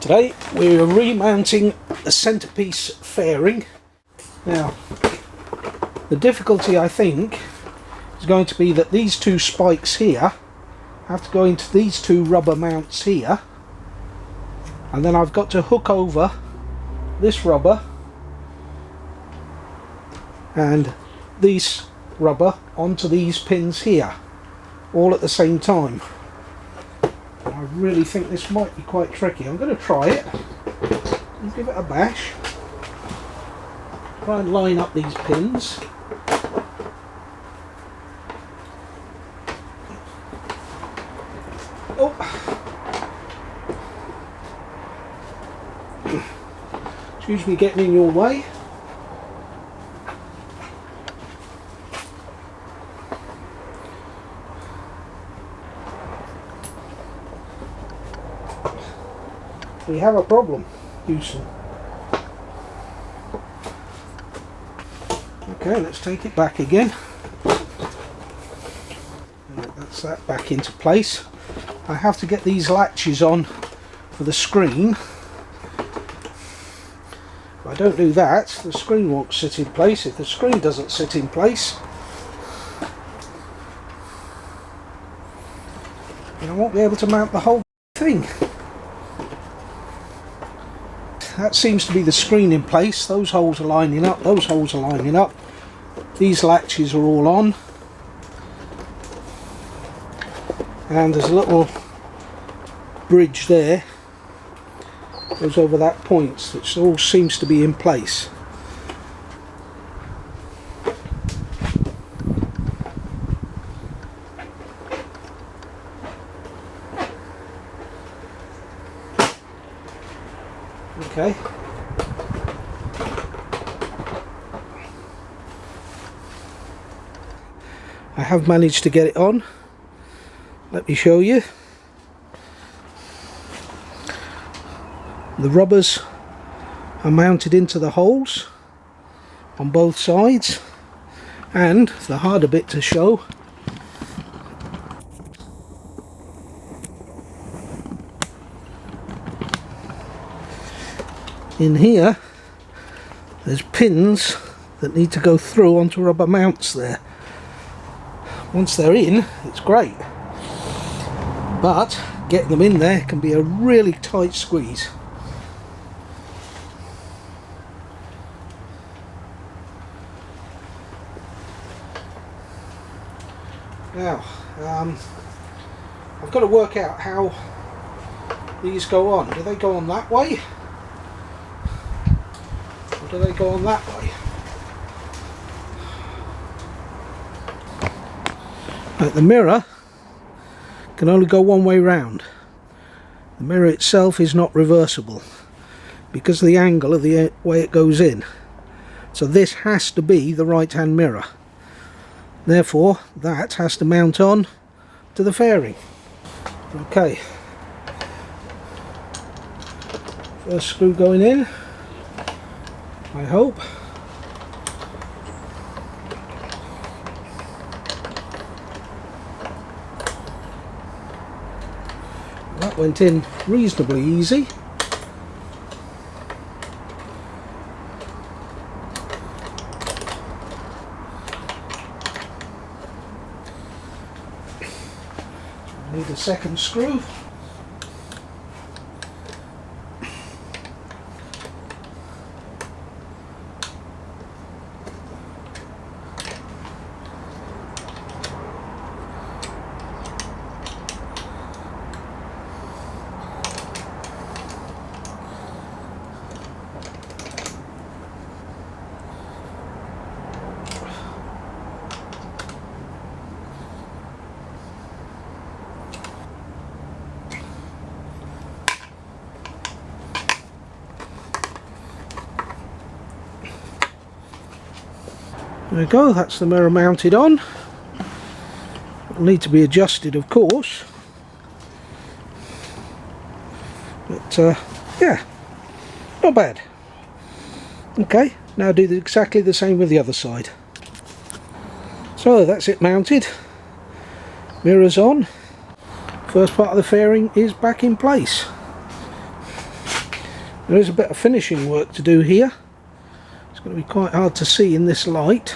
Today we're remounting the centerpiece fairing. Now the difficulty, I think, is going to be that these two spikes here have to go into these two rubber mounts here, and then I've got to hook over this rubber and these rubber onto these pins here, all at the same time. I really think this might be quite tricky. I'm going to try it and give it a bash. Try and line up these pins. Oh! Excuse me getting in your way. We have a problem, Houston. Okay, let's take it back again. That's that back into place. I have to get these latches on for the screen. If I don't do that, the screen won't sit in place. If the screen doesn't sit in place, then I won't be able to mount the whole thing. That seems to be the screen in place. Those holes are lining up, those holes are lining up. These latches are all on. And there's a little bridge there, goes over that point, which all seems to be in place. Okay. I have managed to get it on. Let me show you. The rubbers are mounted into the holes on both sides, and the harder bit to show, in here there's pins that need to go through onto rubber mounts there. Once they're in, it's great, but getting them in there can be a really tight squeeze. Now I've got to work out how these go on. Do they go on that way? Or do they go on that way? Right, the mirror can only go one way round. The mirror itself is not reversible because of the angle of the way it goes in. So this has to be the right hand mirror. Therefore that has to mount on to the fairing. Okay. First screw going in, I hope. That went in reasonably easy. I need a second screw. There we go, that's the mirror mounted on. It'll need to be adjusted, of course. But yeah, not bad. Okay, now do exactly the same with the other side. So that's it mounted. Mirrors on. First part of the fairing is back in place. There is a bit of finishing work to do here. It's going to be quite hard to see in this light,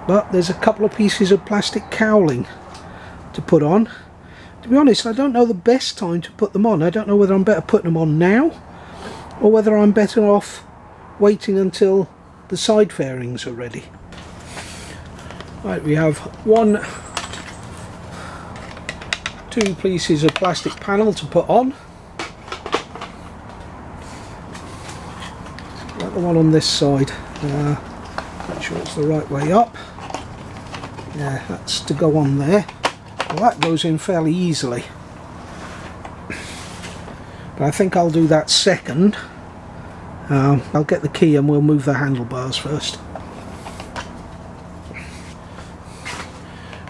but there's a couple of pieces of plastic cowling to put on. To be honest, I don't know the best time to put them on. I don't know whether I'm better putting them on now or whether I'm better off waiting until the side fairings are ready. Right, we have two pieces of plastic panel to put on. Like the one on this side. Make sure it's the right way up. Yeah, that's to go on there. Well, that goes in fairly easily. But I think I'll do that second. I'll get the key and we'll move the handlebars first.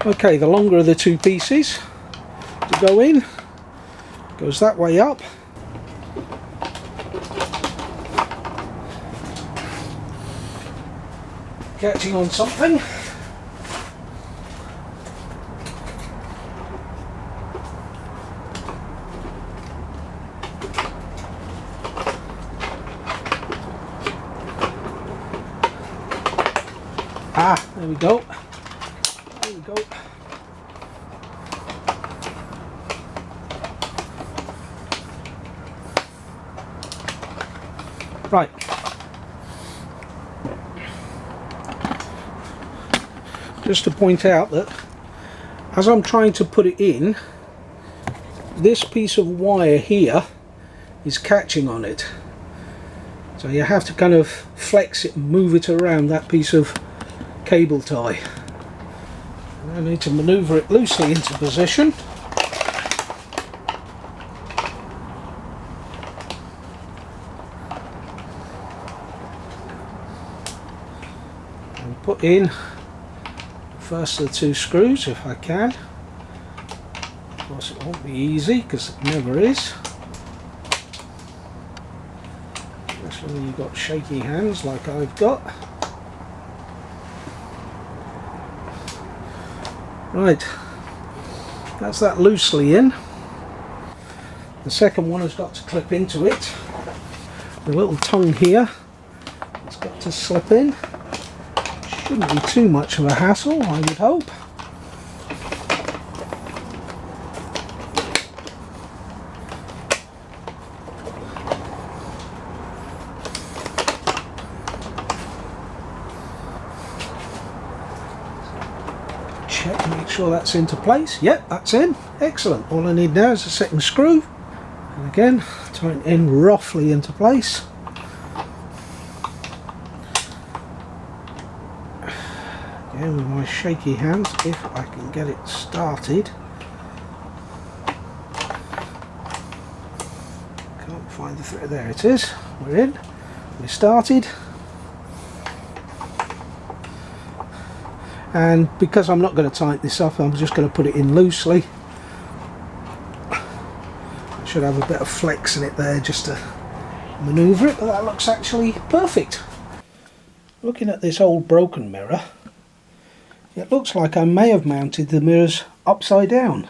Okay, the longer of the two pieces to go in goes that way up. Catching on something. Ah, there we go. There we go. Right. Just to point out that as I'm trying to put it in, this piece of wire here is catching on it. So you have to kind of flex it and move it around that piece of cable tie. And I need to maneuver it loosely into position. And put in first of the two screws if I can. Of course it won't be easy because it never is. Especially when you've got shaky hands like I've got. Right, that's that loosely in. The second one has got to clip into it. The little tongue here, it's got to slip in. Shouldn't be too much of a hassle, I would hope. Check, make sure that's into place. Yep, that's in. Excellent. All I need now is a second screw. And again, tighten in roughly into place. Again, with my shaky hands, if I can get it started. Can't find the thread. There it is. We're in. We're started. And because I'm not going to tighten this up, I'm just going to put it in loosely. I should have a bit of flex in it there just to manoeuvre it, but that looks actually perfect. Looking at this old broken mirror, it looks like I may have mounted the mirrors upside down.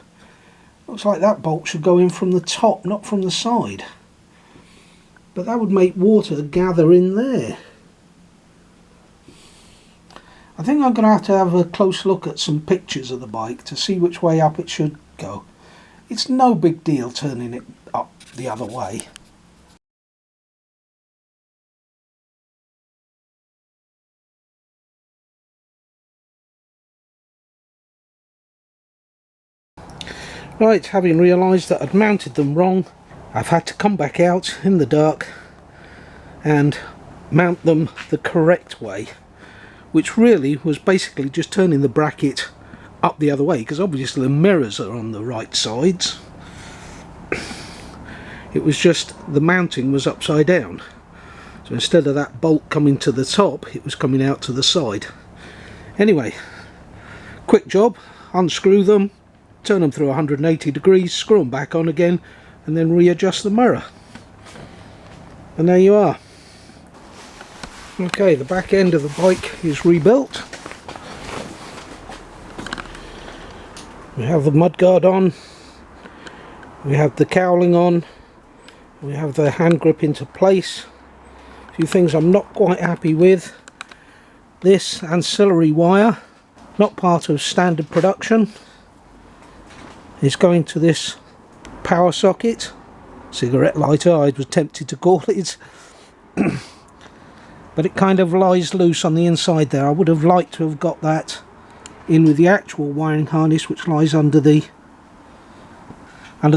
Looks like that bolt should go in from the top, not from the side. But that would make water gather in there. I think I'm going to have a close look at some pictures of the bike to see which way up it should go. It's no big deal turning it up the other way. Right, having realised that I'd mounted them wrong, I've had to come back out in the dark and mount them the correct way, which really was basically just turning the bracket up the other way, because obviously the mirrors are on the right sides. It was just the mounting was upside down, so instead of that bolt coming to the top, it was coming out to the side. Anyway, quick job, unscrew them, turn them through 180 degrees, screw them back on again, and then readjust the mirror. And there you are. Okay, the back end of the bike is rebuilt. We have the mudguard on, we have the cowling on, We have the hand grip into place. A few things I'm not quite happy with. This ancillary wire, not part of standard production, is going to this power socket, cigarette lighter I was tempted to call it. But it kind of lies loose on the inside there. I would have liked to have got that in with the actual wiring harness, which lies under the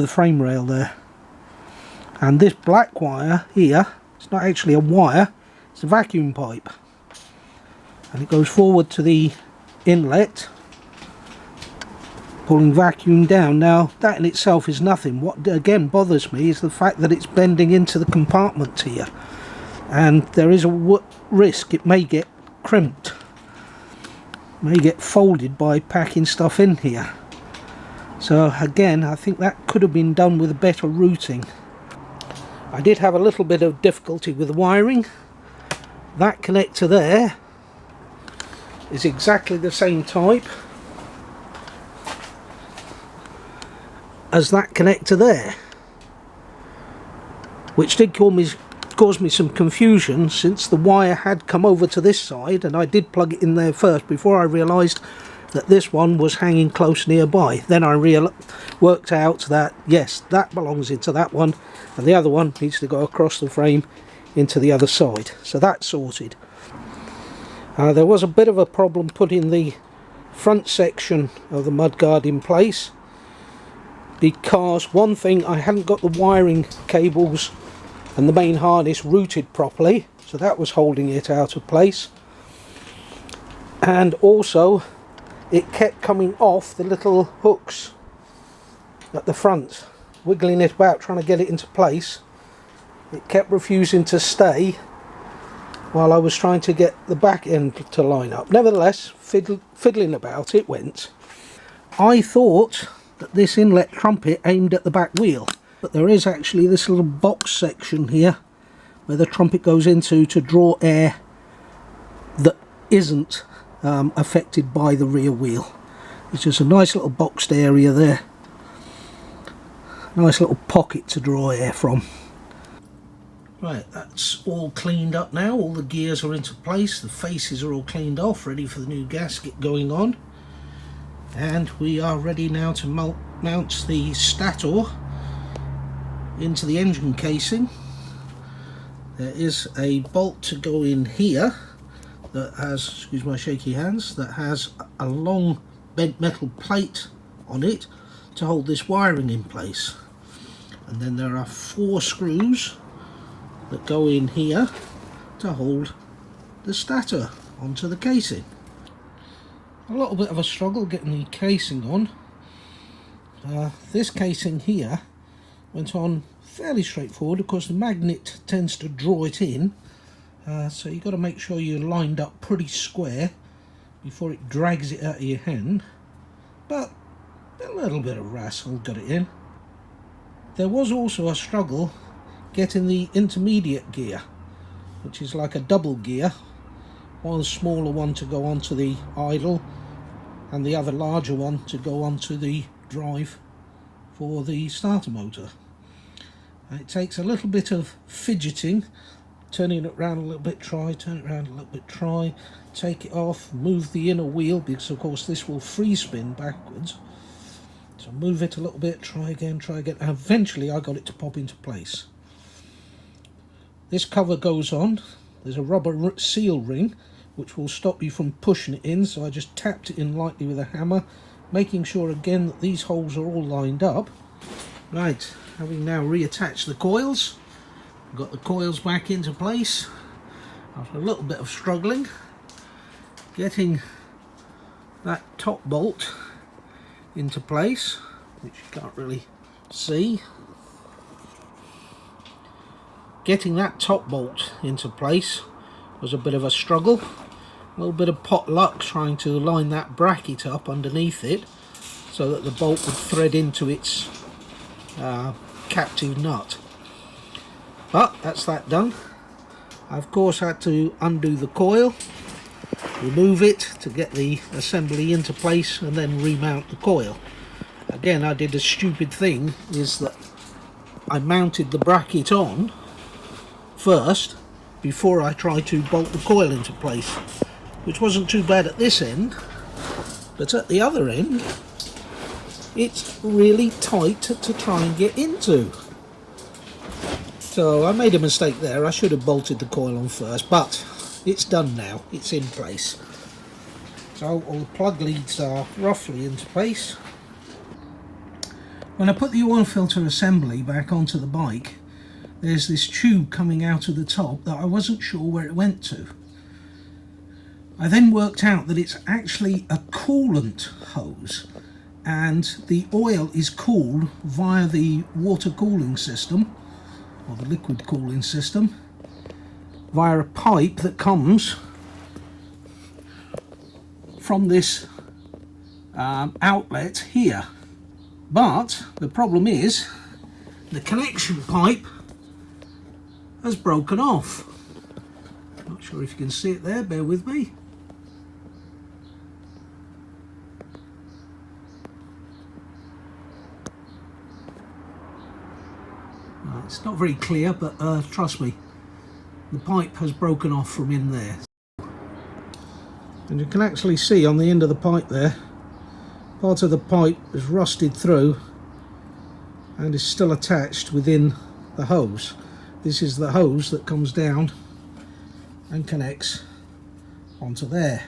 frame rail there. And this black wire here, it's not actually a wire, it's a vacuum pipe, and it goes forward to the inlet, pulling vacuum down. Now that in itself is nothing. What again bothers me is the fact that it's bending into the compartment here, and there is a risk it may get crimped, may get folded by packing stuff in here. So again, I think that could have been done with a better routing. I did have a little bit of difficulty with the wiring. That connector there is exactly the same type as that connector there, which did cause me some confusion, since the wire had come over to this side and I did plug it in there first before I realised that this one was hanging close nearby. Then I worked out that yes, that belongs into that one, and the other one needs to go across the frame into the other side. So that's sorted. There was a bit of a problem putting the front section of the mudguard in place, because one thing, I hadn't got the wiring cables and the main harness routed properly, so that was holding it out of place. And also it kept coming off the little hooks at the front, wiggling it about, trying to get it into place. It kept refusing to stay while I was trying to get the back end to line up. Nevertheless, fiddling about, it went. I thought that this inlet trumpet aimed at the back wheel, but there is actually this little box section here where the trumpet goes into to draw air that isn't affected by the rear wheel. It's just a nice little boxed area there, nice little pocket to draw air from. Right, that's all cleaned up now. All the gears are into place, the faces are all cleaned off, ready for the new gasket going on, and we are ready now to mount the Stator into the engine casing. There is a bolt to go in here that has, excuse my shaky hands, that has a long bent metal plate on it to hold this wiring in place. And then there are 4 screws that go in here to hold the Stator onto the casing. A little bit of a struggle getting the casing on. This casing here went on fairly straightforward. Of course, the magnet tends to draw it in, so you've got to make sure you're lined up pretty square before it drags it out of your hand, but a little bit of wrestle got it in. There was also a struggle getting the intermediate gear, which is like a double gear, one smaller one to go onto the idle and the other larger one to go onto the drive for the starter motor. And it takes a little bit of fidgeting, turning it around a little bit, try, turn it around a little bit, try, take it off, move the inner wheel, because of course this will free spin backwards. So move it a little bit, try again, and eventually I got it to pop into place. This cover goes on. There's a rubber seal ring which will stop you from pushing it in, so I just tapped it in lightly with a hammer, making sure again that these holes are all lined up. Right, having now reattached the coils, got the coils back into place after a little bit of struggling, getting that top bolt into place, which you can't really see. Getting that top bolt into place was a bit of a struggle. A little bit of pot luck trying to line that bracket up underneath it so that the bolt would thread into its captive nut. But that's that done. I of course had to undo the coil, remove it to get the assembly into place, and then remount the coil. Again, I did a stupid thing, is that I mounted the bracket on first before I tried to bolt the coil into place, which wasn't too bad at this end, but at the other end it's really tight to try and get into. So I made a mistake there. I should have bolted the coil on first, but it's done now, it's in place. So all the plug leads are roughly into place. When I put the oil filter assembly back onto the bike, there's this tube coming out of the top that I wasn't sure where it went to. I then worked out that it's actually a coolant hose, and the oil is cooled via the water cooling system, or the liquid cooling system, via a pipe that comes from this outlet here. But the problem is the connection pipe has broken off. Not sure if you can see it there, bear with me. It's not very clear, but trust me, the pipe has broken off from in there. And you can actually see on the end of the pipe there, part of the pipe is rusted through and is still attached within the hose. This is the hose that comes down and connects onto there.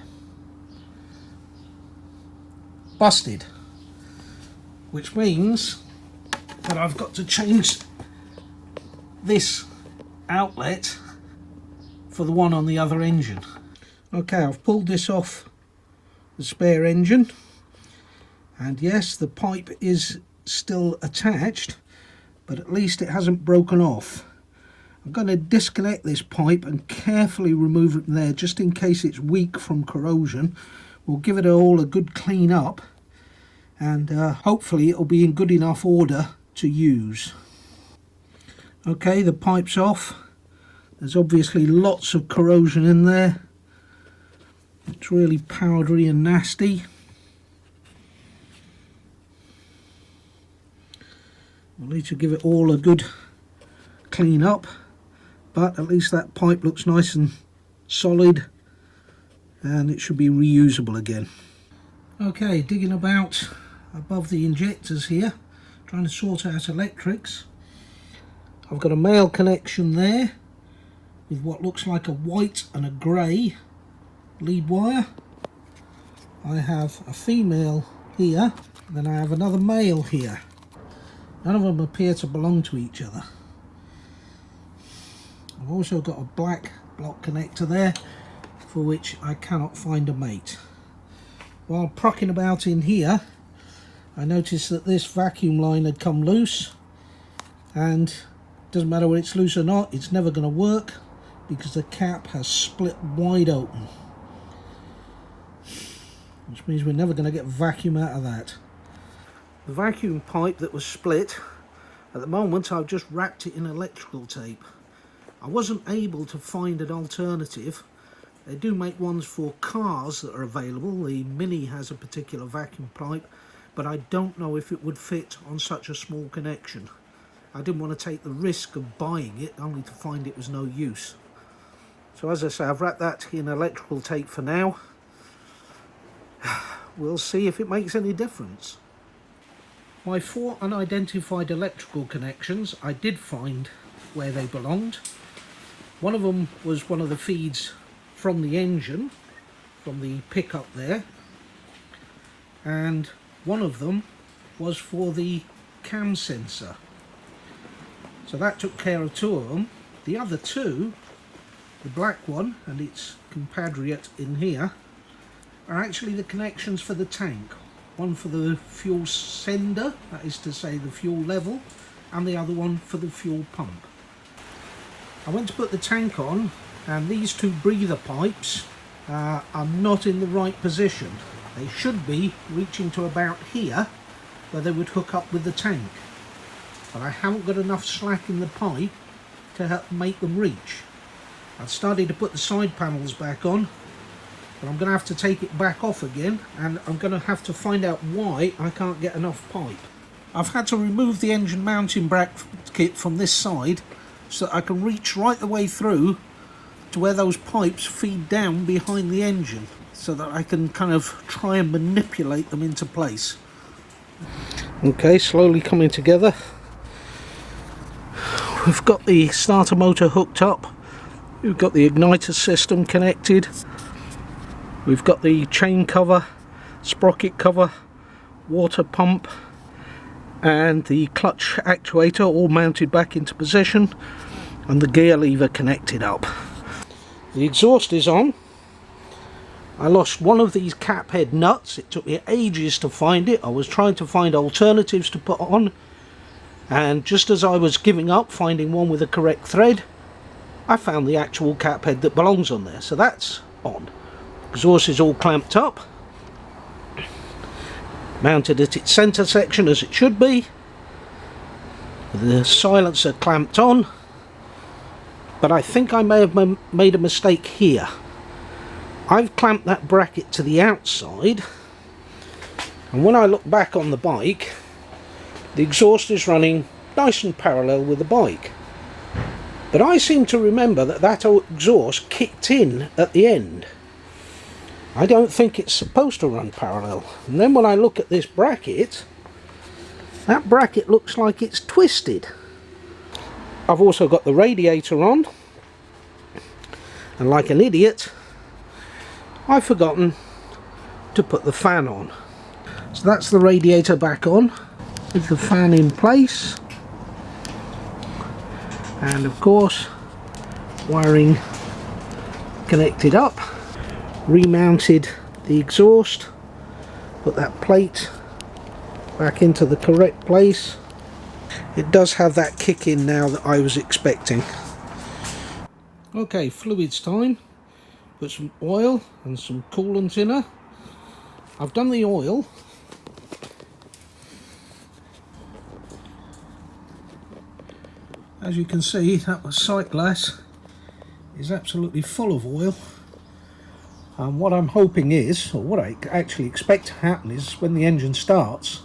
Busted. Which means that I've got to change this outlet for the one on the other engine. Okay, I've pulled this off the spare engine, and yes, the pipe is still attached, but at least it hasn't broken off. I'm going to disconnect this pipe and carefully remove it from there, just in case it's weak from corrosion. We'll give it all a good clean up, and hopefully it'll be in good enough order to use. Okay, the pipe's off. There's obviously lots of corrosion in there. It's really powdery and nasty. We'll need to give it all a good clean up, but at least that pipe looks nice and solid, and it should be reusable again. Okay, digging about above the injectors here, trying to sort out electrics. I've got a male connection there with what looks like a white and a grey lead wire. I have a female here, and then I have another male here. None of them appear to belong to each other. I've also got a black block connector there, for which I cannot find a mate. While procking about in here, I noticed that this vacuum line had come loose, and doesn't matter whether it's loose or not, it's never going to work because the cap has split wide open, which means we're never going to get vacuum out of that. The vacuum pipe that was split, at the moment I've just wrapped it in electrical tape. I wasn't able to find an alternative. They do make ones for cars that are available. The Mini has a particular vacuum pipe, but I don't know if it would fit on such a small connection. I didn't want to take the risk of buying it only to find it was no use. So as I say, I've wrapped that in electrical tape for now. We'll see if it makes any difference. My 4 unidentified electrical connections, I did find where they belonged. One of them was one of the feeds from the engine, from the pickup there, and one of them was for the cam sensor. So that took care of 2 of them. The other 2, the black one and its compatriot in here, are actually the connections for the tank. One for the fuel sender, that is to say the fuel level, and the other one for the fuel pump. I went to put the tank on, and these 2 breather pipes are not in the right position. They should be reaching to about here, where they would hook up with the tank. But I haven't got enough slack in the pipe to help make them reach. I've started to put the side panels back on, but I'm going to have to take it back off again, and I'm going to have to find out why I can't get enough pipe. I've had to remove the engine mounting bracket from this side so that I can reach right the way through to where those pipes feed down behind the engine, so that I can kind of try and manipulate them into place. Okay, slowly coming together. We've got the starter motor hooked up, we've got the igniter system connected, we've got the chain cover, sprocket cover, water pump and the clutch actuator all mounted back into position, and the gear lever connected up. The exhaust is on. I lost one of these cap head nuts. It took me ages to find it. I was trying to find alternatives to put on, and just as I was giving up finding one with the correct thread, I found the actual cap head that belongs on there. So that's on. Exhaust is all clamped up, mounted at its centre section as it should be, with the silencer clamped on. But I think I may have made a mistake here. I've clamped that bracket to the outside, and when I look back on the bike, the exhaust is running nice and parallel with the bike. But I seem to remember that that exhaust kicked in at the end. I don't think it's supposed to run parallel. And then when I look at this bracket, that bracket looks like it's twisted. I've also got the radiator on, and like an idiot, I've forgotten to put the fan on. So that's the radiator back on, with the fan in place, and of course wiring connected up. Remounted the exhaust, put that plate back into the correct place. It does have that kick in now that I was expecting. Okay, fluids time. Put some oil and some coolant in her. I've done the oil. As you can see, that sight glass is absolutely full of oil. And what I'm hoping is, or what I actually expect to happen is, when the engine starts,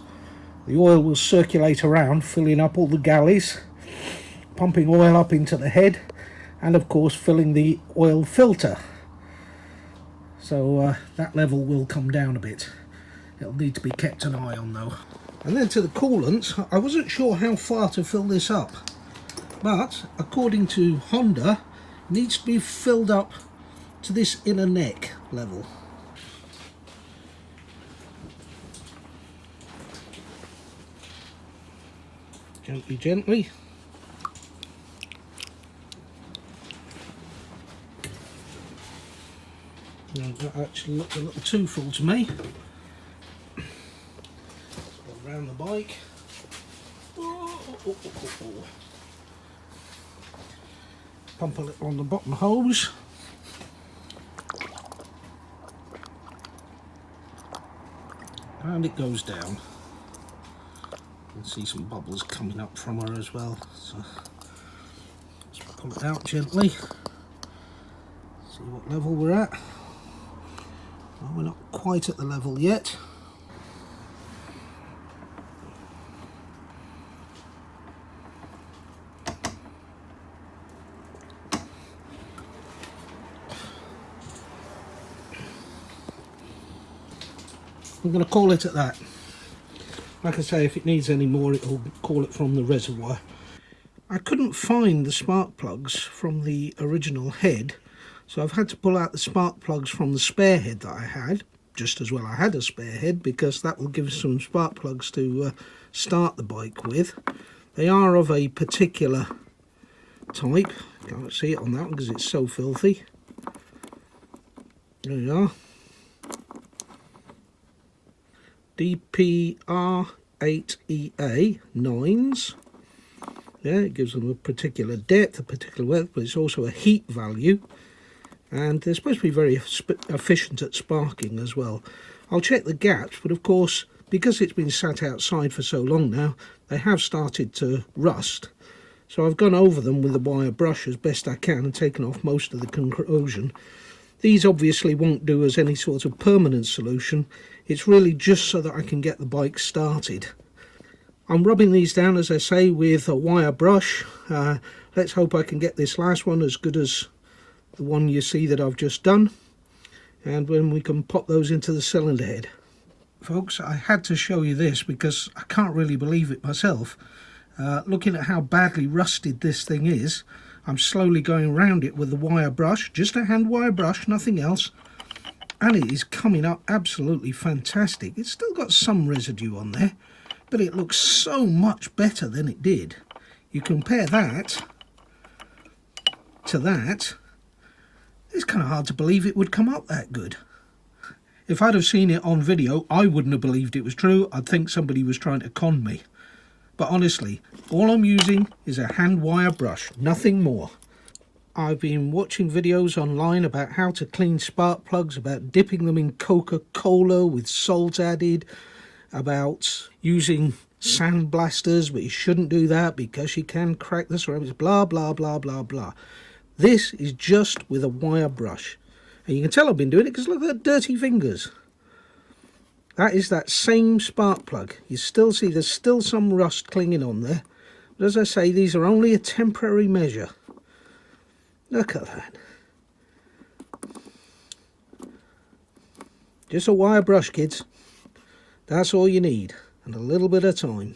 the oil will circulate around, filling up all the galleys, pumping oil up into the head, and of course filling the oil filter. So that level will come down a bit. It'll need to be kept an eye on though. And then to the coolant, I wasn't sure how far to fill this up, but according to Honda, it needs to be filled up to this inner neck level. Gently, gently. No, that actually looked a little too full to me. Go around the bike. Pump a little on the bottom hose. And it goes down. You can see some bubbles coming up from her as well. So let's pull it out gently. See what level we're at. Well, we're not quite at the level yet. I'm going to call it at that. Like I say, if it needs any more, it'll call it from the reservoir. I couldn't find the spark plugs from the original head, so I've had to pull out the spark plugs from the spare head that I had. Just as well I had a spare head, because that will give some spark plugs to start the bike with. They are of a particular type. Can't see it on that one because it's so filthy. There we are. DPR8EA 9s. Yeah, it gives them a particular depth, a particular width, but it's also a heat value, and they're supposed to be very efficient at sparking as well. I'll check the gaps, but of course, because it's been sat outside for so long now, they have started to rust. So I've gone over them with a wire brush as best I can and taken off most of the corrosion. These obviously won't do as any sort of permanent solution. It's really just so that I can get the bike started. I'm rubbing these down, as I say, with a wire brush. Let's hope I can get this last one as good as the one you see that I've just done, and when we can pop those into the cylinder head. Folks, I had to show you this because I can't really believe it myself. Looking at how badly rusted this thing is, I'm slowly going around it with the wire brush, just a hand wire brush, nothing else, and it is coming up absolutely fantastic. It's still got some residue on there, but it looks so much better than it did. You compare that to that, it's kind of hard to believe it would come up that good. If I'd have seen it on video, I wouldn't have believed it was true. I'd think somebody was trying to con me. But honestly, all I'm using is a hand wire brush, nothing more. I've been watching videos online about how to clean spark plugs, about dipping them in Coca-Cola with salt added, about using sandblasters, but you shouldn't do that because you can crack the ceramics, blah, blah, blah, blah, blah. This is just with a wire brush. And you can tell I've been doing it because look at the dirty fingers. That is that same spark plug. You still see there's still some rust clinging on there. But as I say, these are only a temporary measure. Look at that. Just a wire brush, kids. That's all you need. And a little bit of time.